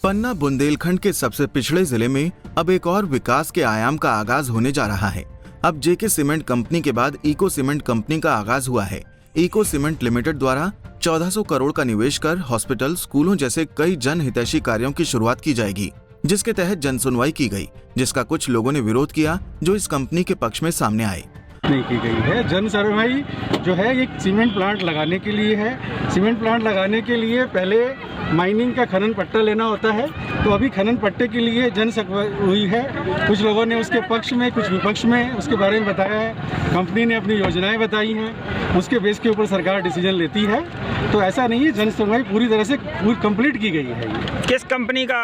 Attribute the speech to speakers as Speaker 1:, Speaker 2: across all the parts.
Speaker 1: पन्ना बुंदेलखंड के सबसे पिछड़े जिले में अब एक और विकास के आयाम का आगाज होने जा रहा है। अब जेके सीमेंट कंपनी के बाद इको सीमेंट कंपनी का आगाज हुआ है। इको सीमेंट लिमिटेड द्वारा 1400 करोड़ का निवेश कर हॉस्पिटल, स्कूलों जैसे कई जन हितैषी कार्यों की शुरुआत की जाएगी, जिसके तहत जन सुनवाई की गई, जिसका कुछ लोगों ने विरोध किया, जो इस कंपनी के पक्ष में सामने आए।
Speaker 2: नहीं की गई है। जन सुनवाई जो है एक सीमेंट प्लांट लगाने के लिए है। सीमेंट प्लांट लगाने के लिए पहले माइनिंग का खनन पट्टा लेना होता है, तो अभी खनन पट्टे के लिए जन सुनवाई हुई है। कुछ लोगों ने उसके पक्ष में, कुछ विपक्ष में उसके बारे में बताया है। कंपनी ने अपनी योजनाएं बताई हैं, उसके बेस के ऊपर सरकार डिसीजन लेती है। तो ऐसा नहीं है, जन सुनवाई पूरी तरह से कंप्लीट की गई है।
Speaker 3: किस कंपनी का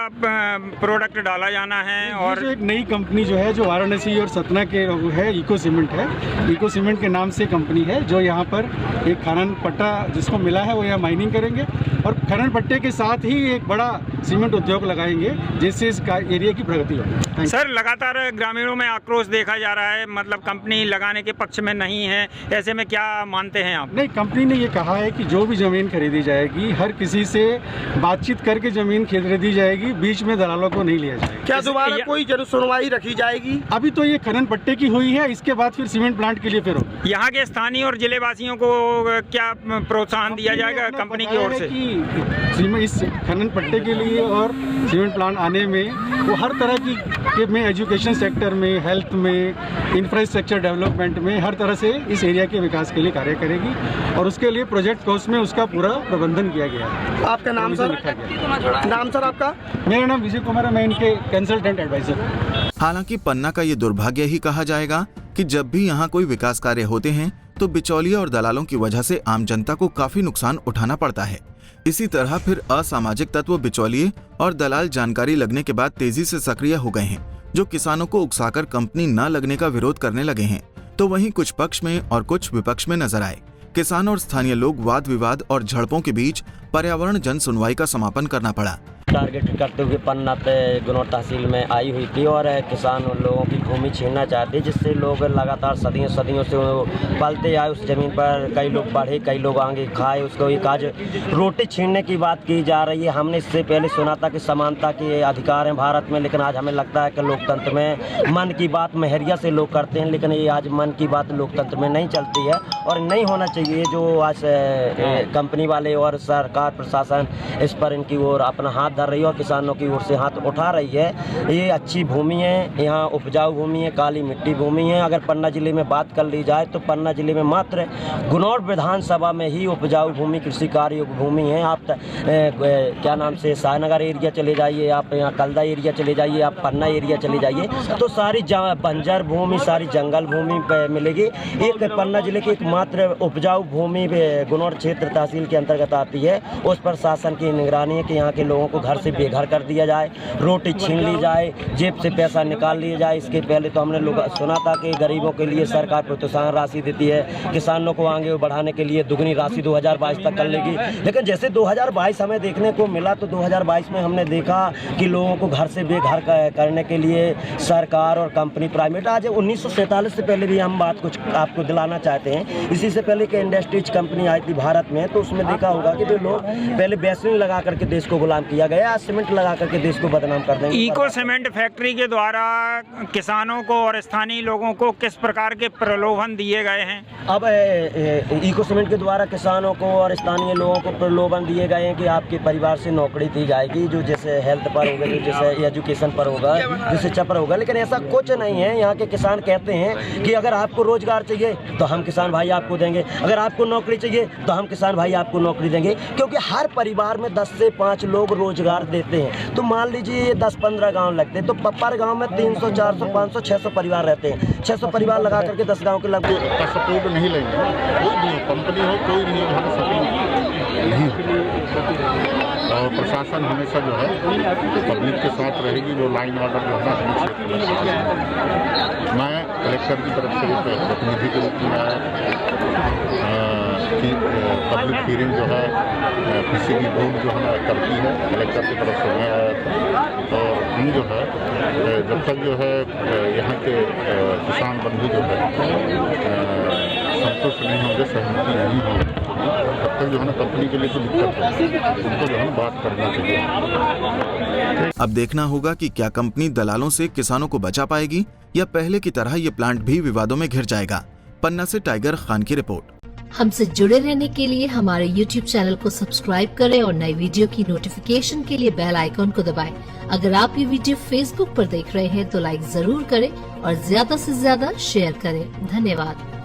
Speaker 3: प्रोडक्ट डाला जाना है? और
Speaker 2: एक नई कंपनी जो है, जो वाराणसी और सतना के है, इको सीमेंट है। इको सीमेंट के नाम से कंपनी है, जो यहाँ पर एक खनन पट्टा जिसको मिला है वो यहाँ माइनिंग करेंगे और खनन पट्टे के साथ ही एक बड़ा सीमेंट उद्योग लगाएंगे, जिससे इस एरिया की प्रगति होगी।
Speaker 3: सर, लगातार ग्रामीणों में आक्रोश देखा जा रहा है, मतलब कंपनी लगाने के पक्ष में नहीं है, ऐसे में क्या मानते हैं आप?
Speaker 2: नहीं, कंपनी ने ये कहा है कि जो भी ज़मीन खरीदी जाएगी, हर किसी से बातचीत करके ज़मीन खरीदी जाएगी, बीच में दलालों को नहीं लिया जाएगा।
Speaker 4: क्या दोबारा कोई जन सुनवाई रखी जाएगी?
Speaker 2: अभी तो ये खनन पट्टे की हुई है, इसके बाद फिर सीमेंट प्लांट के लिए फिर होगी।
Speaker 3: यहाँ के स्थानीय और जिले वासियों को क्या प्रोत्साहन दिया जाएगा कंपनी की ओर से?
Speaker 2: इस खनन पट्टे के लिए और सीमेंट प्लांट आने में वो हर तरह की में एजुकेशन सेक्टर में, हेल्थ में, इंफ्रास्ट्रक्चर डेवलपमेंट में, हर तरह से इस एरिया के विकास के लिए कार्य करेगी और उसके लिए प्रोजेक्ट कोर्स में उसका पूरा प्रबंधन किया गया है।
Speaker 4: आपका नाम सर? नाम सर आपका?
Speaker 2: मेरा नाम विजय कुमार है, मैं इनके कंसल्टेंट एडवाइजर।
Speaker 1: हालांकि पन्ना का ये दुर्भाग्य ही कहा जाएगा कि जब भी यहाँ कोई विकास कार्य होते हैं तो बिचौलिया और दलालों की वजह से आम जनता को काफी नुकसान उठाना पड़ता है। इसी तरह फिर असामाजिक तत्व बिचौलिए और दलाल जानकारी लगने के बाद तेजी से सक्रिय हो गए हैं, जो किसानों को उकसाकर कंपनी न लगने का विरोध करने लगे हैं। तो वहीं कुछ पक्ष में और कुछ विपक्ष में नजर आए। किसान और स्थानीय लोग वाद विवाद और झड़पों के बीच पर्यावरण जन सुनवाई का समापन करना पड़ा।
Speaker 5: टारगेट करते हुए पन्ना गुनौर तहसील में आई हुई थी और किसान उन लोगों की भूमि छीनना चाहते, जिससे लोग लगातार सदियों से पलते आए उस जमीन पर। कई लोग बढ़े, कई लोग आगे खाए, उसको एक आज रोटी छीनने की बात की जा रही है। हमने इससे पहले सुना था कि समानता के अधिकार हैं भारत में, लेकिन आज हमें लगता है कि लोकतंत्र में मन की बात महरिया से लोग करते हैं, लेकिन ये आज मन की बात लोकतंत्र में नहीं चलती है और नहीं होना चाहिए। जो आज कंपनी वाले और सरकार प्रशासन इस पर इनकी ओर अपना हाथ धर रही है और किसानों की ओर से हाथ उठा रही है। ये अच्छी भूमि है, यहाँ उपजाऊ भूमि है, काली मिट्टी भूमि है। अगर पन्ना जिले में बात कर ली जाए तो पन्ना जिले में मात्र गुनौर विधानसभा में ही उपजाऊ भूमि, कृषि कार्य योग्य भूमि है। आप क्या नाम से शाहनगर एरिया चले जाइए, आप यहाँ कलदा एरिया चले जाइए, आप पन्ना एरिया चले जाइए, तो सारी बंजर भूमि, सारी जंगल भूमि मिलेगी। एक पन्ना जिले की एक मात्र उपजाऊ भूमि गुनौर क्षेत्र तहसील के अंतर्गत आती है। उस पर शासन की निगरानी है कि यहाँ के लोगों को घर से बेघर कर दिया जाए, रोटी छीन ली जाए, जेब से पैसा निकाल लिया जाए। इसके पहले तो हमने लोग सुना था कि गरीबों के लिए सरकार प्रोत्साहन राशि देती है, किसानों को आगे बढ़ाने के लिए दुगनी राशि 2022 तक कर लेगी। लेकिन जैसे 2022 हमें देखने को मिला, तो 2022 में हमने देखा कि लोगों को घर से बेघर करने के लिए सरकार और कंपनी प्राइवेट, आज 1947 से पहले भी हम बात कुछ आपको दिलाना चाहते हैं। इसी से पहले कि इंडस्ट्रीज कंपनी आई थी भारत में, तो उसमें देखा होगा कि जो लोग पहले बेसलिन लगा करके देश को गुलाम किया गया, आज सीमेंट लगा करके देश को बदनाम कर देंगे।
Speaker 3: इको सीमेंट फैक्ट्री के द्वारा किसानों को और स्थानीय लोगों को किस प्रकार के प्रलोभन दिए गए हैं?
Speaker 5: अब इको सीमेंट के द्वारा किसानों को और स्थानीय लोगों को प्रलोभन दिए गए हैं कि आपके परिवार से नौकरी दी जाएगी, जो जैसे हेल्थ पर होगा, जो जैसे एजुकेशन पर होगा, जो शिक्षा पर होगा। लेकिन ऐसा कुछ नहीं है। यहाँ के किसान कहते हैं कि अगर आपको रोजगार चाहिए तो हम किसान भाई आपको देंगे, अगर आपको नौकरी चाहिए तो हम किसान भाई आपको नौकरी देंगे, क्योंकि हर परिवार में 10 से 5 लोग रोजगार देते हैं। तो मान लीजिए ये 10-15 गांव लगते हैं, तो पर गांव में 300, 400, 500, 600 परिवार रहते हैं। 600 परिवार लगा करके 10 गांव के लगभग
Speaker 6: का सपोर्ट नहीं लेंगे। कोई भी कंपनी हो, कोई भी हो, सपोर्ट नहीं। और प्रशासन हमेशा जो है पब्लिक के साथ रहेगी, जो लाइन ऑर्डर जो है मैं कलेक्टर की तरफ से प्रतिनिधि के रूप में आया कि पब्लिक हियरिंग जो है किसी भी बोर्ड जो है करती है, कलेक्टर की तरफ से मैं आया था। और हम जो है जब तक जो है यहाँ के किसान बंधु जो है संतुष्ट नहीं होंगे, सहमति नहीं होगी, तब फिर जो है ना कंपनी के लिए तो दिक्कत है, उनको जो है ना बात करना चाहिए।
Speaker 1: अब देखना होगा कि क्या कंपनी दलालों से किसानों को बचा पाएगी या पहले की तरह ये प्लांट भी विवादों में घिर जाएगा। पन्ना से टाइगर खान की रिपोर्ट।
Speaker 7: हमसे जुड़े रहने के लिए हमारे YouTube चैनल को सब्सक्राइब करें और नई वीडियो की नोटिफिकेशन के लिए बेल आइकॉन को दबाएं। अगर आप ये वीडियो Facebook पर देख रहे हैं तो लाइक जरूर करें और ज्यादा से ज्यादा शेयर करें। धन्यवाद।